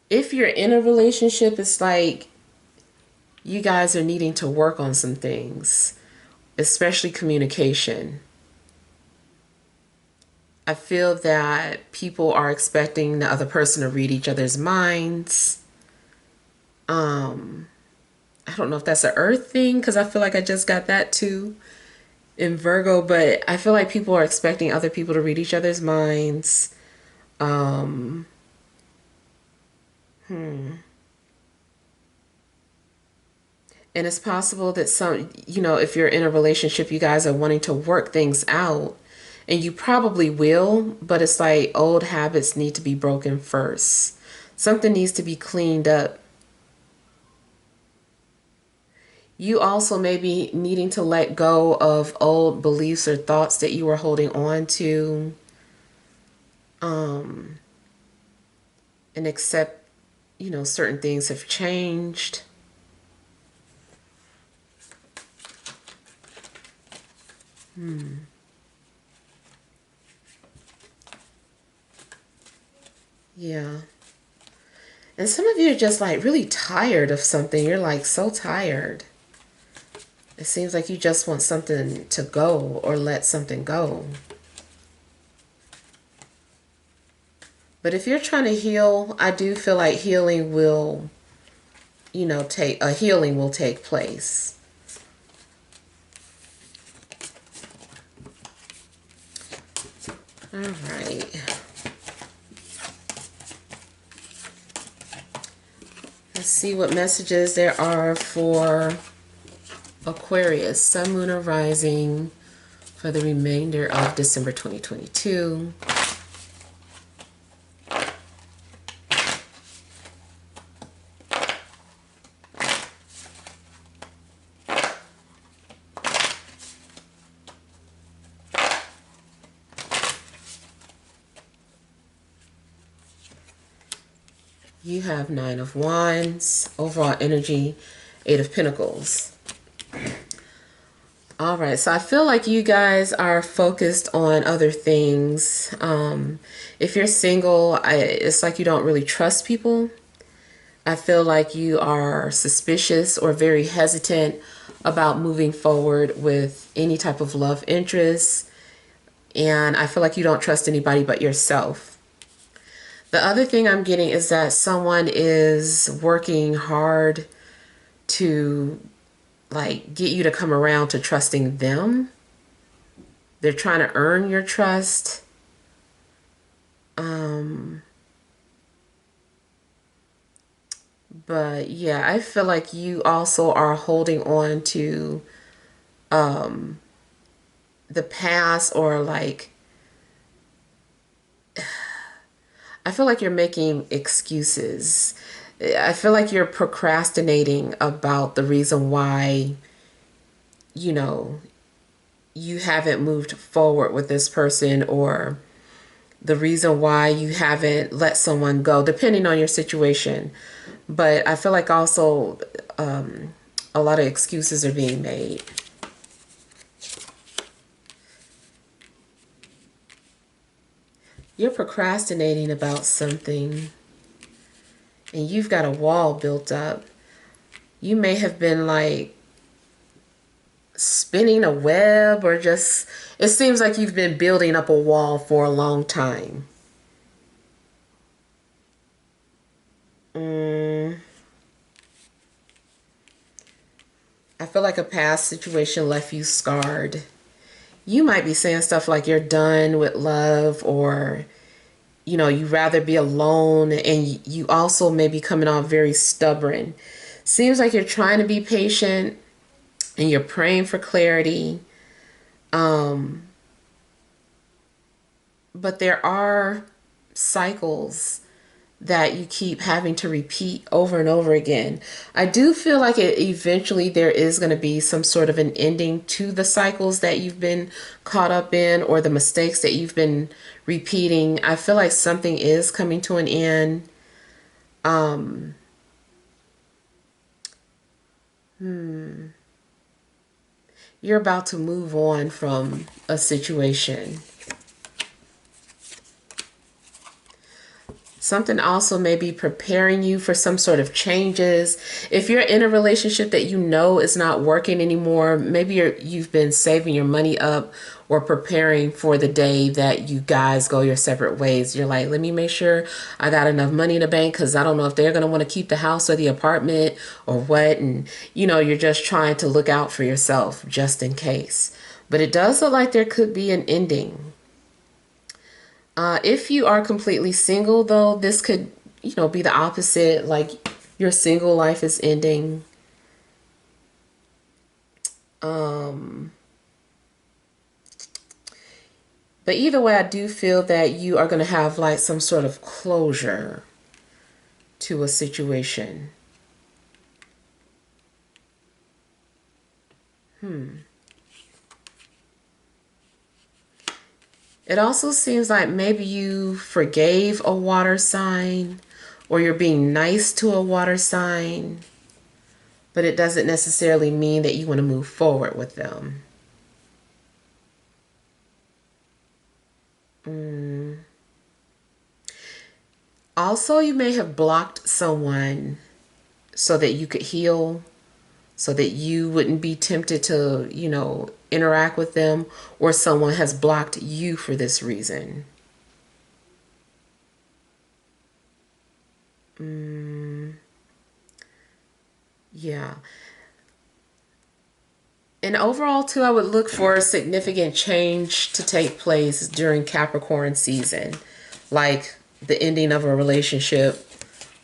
[SPEAKER 1] If you're in a relationship, it's like you guys are needing to work on some things, especially communication. I feel that people are expecting the other person to read each other's minds. I don't know if that's an earth thing, because I feel like I just got that too in Virgo, but I feel like people are expecting other people to read each other's minds. Um, and it's possible that if you're in a relationship, you guys are wanting to work things out, and you probably will, but it's like old habits need to be broken first. Something needs to be cleaned up. You also may be needing to let go of old beliefs or thoughts that you were holding on to, and accept, certain things have changed. Yeah. And some of you are just like really tired of something. You're like so tired. It seems like you just want something to go, or let something go. But if you're trying to heal, I do feel like healing will, healing will take place. All right. Let's see what messages there are for Aquarius, Sun, Moon, or Rising for the remainder of December 2022. You have Nine of Wands, overall energy, Eight of Pentacles. All right, so I feel like you guys are focused on other things. If you're single, it's like you don't really trust people. I feel like you are suspicious or very hesitant about moving forward with any type of love interest. And I feel like you don't trust anybody but yourself. The other thing I'm getting is that someone is working hard to get you to come around to trusting them. They're trying to earn your trust. But yeah, I feel like you also are holding on to the past, or I feel like you're making excuses. I feel like you're procrastinating about the reason why, you haven't moved forward with this person, or the reason why you haven't let someone go, depending on your situation. But I feel like also a lot of excuses are being made. You're procrastinating about something, and you've got a wall built up. You may have been spinning a web, or just, it seems like you've been building up a wall for a long time. I feel like a past situation left you scarred. You might be saying stuff like you're done with love, or you'd rather be alone, and you also may be coming off very stubborn. Seems like you're trying to be patient, and you're praying for clarity. But there are cycles that you keep having to repeat over and over again. I do feel like eventually there is going to be some sort of an ending to the cycles that you've been caught up in, or the mistakes that you've been repeating. I feel like something is coming to an end. You're about to move on from a situation. Something also may be preparing you for some sort of changes. If you're in a relationship that you know is not working anymore, maybe you've been saving your money up or preparing for the day that you guys go your separate ways. You're like, let me make sure I got enough money in the bank, because I don't know if they're going to want to keep the house or the apartment or what. And, you know, you're just trying to look out for yourself just in case. But it does look like there could be an ending. If you are completely single, though, this could, you know, be the opposite. Like, your single life is ending. But either way, I do feel that you are going to have like some sort of closure to a situation. It also seems like maybe you forgave a water sign, or you're being nice to a water sign, but it doesn't necessarily mean that you want to move forward with them. Also, you may have blocked someone so that you could heal, so that you wouldn't be tempted to, you know, interact with them, or someone has blocked you for this reason. Yeah. And overall, too, I would look for a significant change to take place during Capricorn season, like the ending of a relationship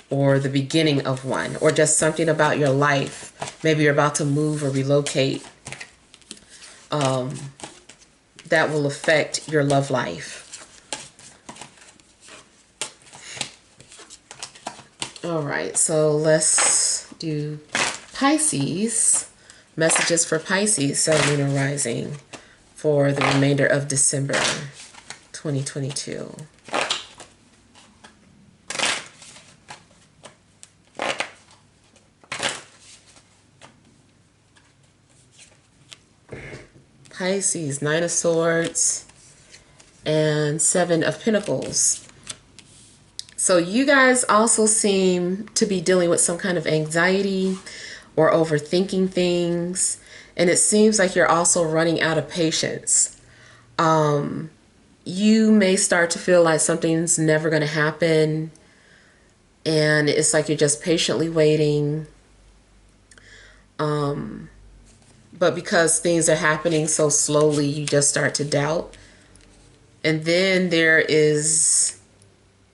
[SPEAKER 1] or the beginning of one, or just something about your life. Maybe you're about to move or relocate, that will affect your love life. All right, so let's do Pisces. Messages for Pisces, Sun, Lunar, Rising for the remainder of December 2022. Pisces, Nine of Swords and Seven of Pentacles. So you guys also seem to be dealing with some kind of anxiety or overthinking things. And it seems like you're also running out of patience. You may start to feel like something's never going to happen. And it's like you're just patiently waiting. But because things are happening so slowly, you just start to doubt. And then there is,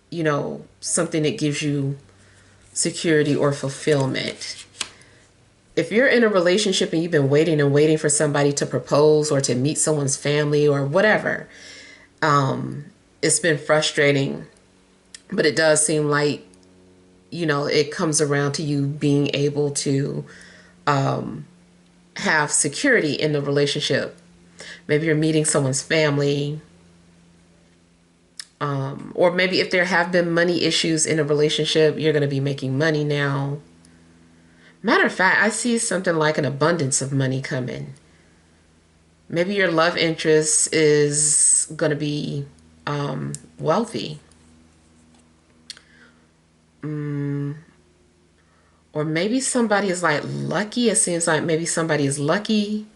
[SPEAKER 1] you know, something that gives you security or fulfillment. If you're in a relationship and you've been waiting and waiting for somebody to propose or to meet someone's family or whatever, it's been frustrating. But it does seem like, you know, it comes around to you being able to have security in the relationship. Maybe you're meeting someone's family, or maybe if there have been money issues in a relationship, you're going to be making money now. Matter of fact, I see something like an abundance of money coming. Maybe your love interest is going to be wealthy. Or maybe somebody is like lucky. It seems like maybe somebody is lucky,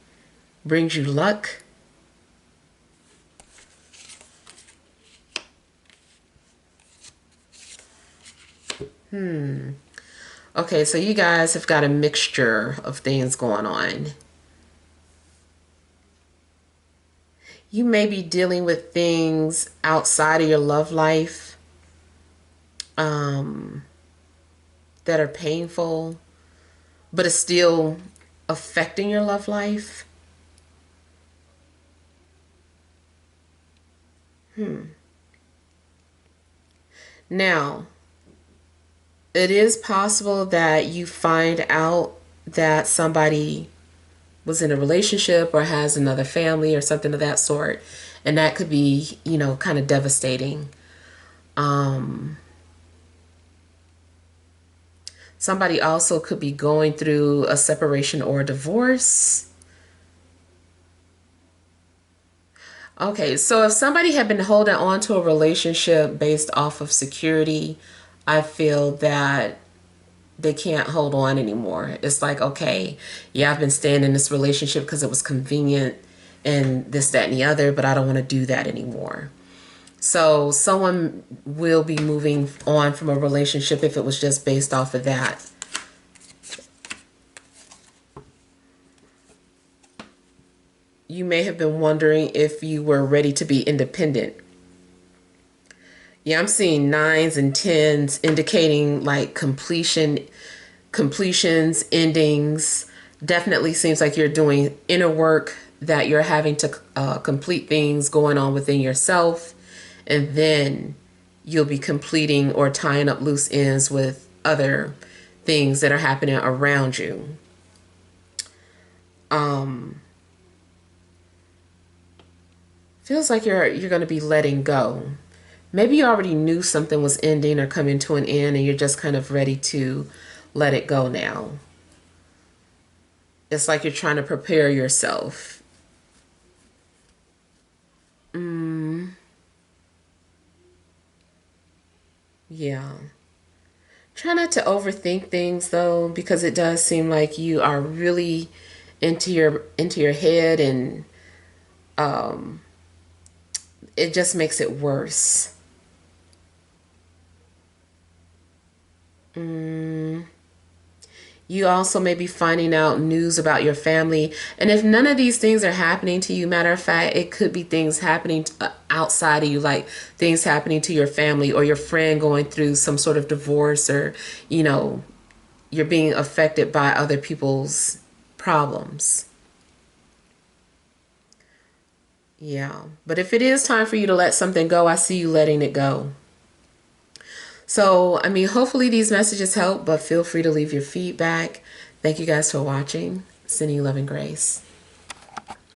[SPEAKER 1] brings you luck. Okay, so you guys have got a mixture of things going on. You may be dealing with things outside of your love life that are painful, but it's still affecting your love life. Now, it is possible that you find out that somebody was in a relationship or has another family or something of that sort. And that could be, you know, kind of devastating. Somebody also could be going through a separation or a divorce. Okay, so if somebody had been holding on to a relationship based off of security, I feel that they can't hold on anymore. It's like, okay, yeah, I've been staying in this relationship because it was convenient and this, that, and the other, but I don't want to do that anymore. So someone will be moving on from a relationship if it was just based off of that. You may have been wondering if you were ready to be independent. Yeah, I'm seeing 9s and 10s indicating like completions, endings. Definitely seems like you're doing inner work, that you're having to complete things going on within yourself. And then you'll be completing or tying up loose ends with other things that are happening around you. Feels like you're going to be letting go. Maybe you already knew something was ending or coming to an end and you're just kind of ready to let it go now. It's like you're trying to prepare yourself. Yeah. Try not to overthink things though, because it does seem like you are really into your head, and it just makes it worse. You also may be finding out news about your family. And if none of these things are happening to you, matter of fact, it could be things happening outside of you, like things happening to your family or your friend going through some sort of divorce, or, you know, you're being affected by other people's problems. Yeah. But if it is time for you to let something go, I see you letting it go. So, I mean, hopefully these messages help, but feel free to leave your feedback. Thank you guys for watching. Sending you love and grace.